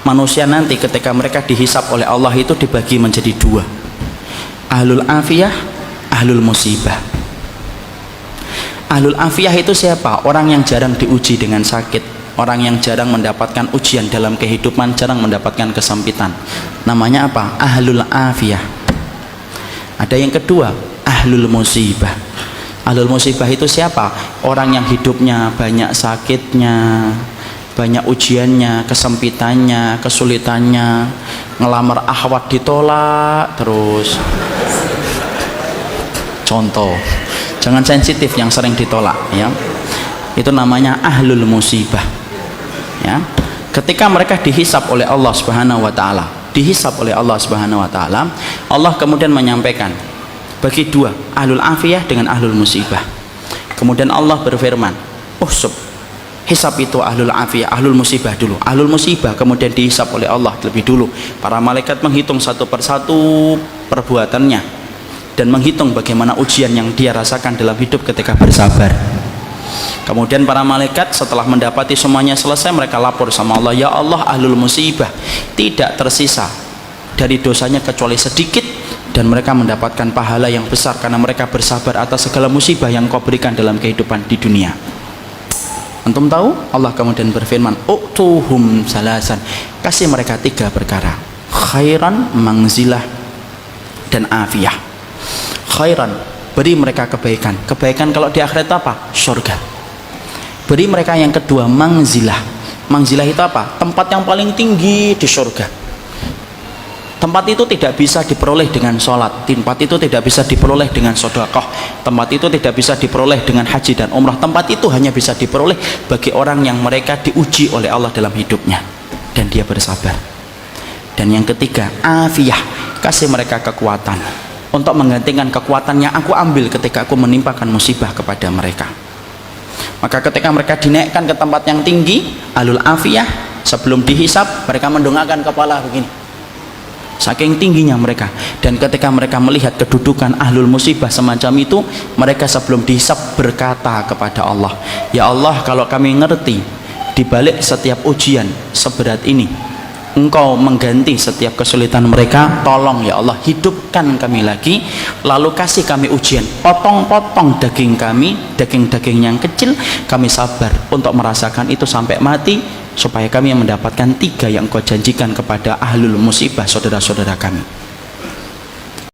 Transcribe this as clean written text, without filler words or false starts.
manusia nanti ketika mereka dihisap oleh Allah itu dibagi menjadi dua, ahlul afiyah, ahlul musibah. Ahlul afiyah itu siapa? Orang yang jarang diuji dengan sakit, orang yang jarang mendapatkan ujian dalam kehidupan, jarang mendapatkan kesempitan. Namanya apa? Ahlul afiyah. Ada yang kedua, ahlul musibah. Ahlul musibah itu siapa? Orang yang hidupnya banyak sakitnya, banyak ujiannya, kesempitannya, kesulitannya, ngelamar ahwat ditolak terus. Contoh, jangan sensitif yang sering ditolak, ya. Itu namanya ahlul musibah, ya. Ketika mereka dihisap oleh Allah Subhanahu wa taala, Allah kemudian menyampaikan bagi dua, ahlul afiyah dengan ahlul musibah. Kemudian Allah berfirman, hisap itu ahlul afiyah, ahlul musibah dulu. Ahlul musibah kemudian dihisap oleh Allah lebih dulu. Para malaikat menghitung satu persatu perbuatannya dan menghitung bagaimana ujian yang dia rasakan dalam hidup ketika bersabar. Kemudian para malaikat setelah mendapati semuanya selesai, mereka lapor sama Allah, ya Allah, ahlul musibah tidak tersisa dari dosanya kecuali sedikit, dan mereka mendapatkan pahala yang besar karena mereka bersabar atas segala musibah yang kau berikan dalam kehidupan di dunia. Antum tahu? Allah kemudian berfirman, u'tuhum salasan, kasih mereka tiga perkara, khairan, mangzilah, dan afiyah. Khairan, beri mereka kebaikan. Kebaikan kalau di akhirat apa? Surga. Beri mereka yang kedua, mangzilah. Mangzilah itu apa? Tempat yang paling tinggi di surga. Tempat itu tidak bisa diperoleh dengan sholat, tempat itu tidak bisa diperoleh dengan sedekah, tempat itu tidak bisa diperoleh dengan haji dan umrah. Tempat itu hanya bisa diperoleh bagi orang yang mereka diuji oleh Allah dalam hidupnya dan dia bersabar. Dan yang ketiga, afiyah, kasih mereka kekuatan untuk menggantikan kekuatan yang aku ambil ketika aku menimpakan musibah kepada mereka. Maka ketika mereka dinaikkan ke tempat yang tinggi, ahlul afiyah, sebelum dihisap mereka mendongakkan kepala begini, saking tingginya mereka. Dan ketika mereka melihat kedudukan ahlul musibah semacam itu, mereka sebelum dihisap berkata kepada Allah, ya Allah, kalau kami ngerti di balik setiap ujian seberat ini Engkau mengganti setiap kesulitan mereka, tolong ya Allah, hidupkan kami lagi, lalu kasih kami ujian, potong-potong daging kami, daging-daging yang kecil, kami sabar untuk merasakan itu sampai mati, supaya kami mendapatkan tiga yang Engkau janjikan kepada ahlul musibah, saudara-saudara kami.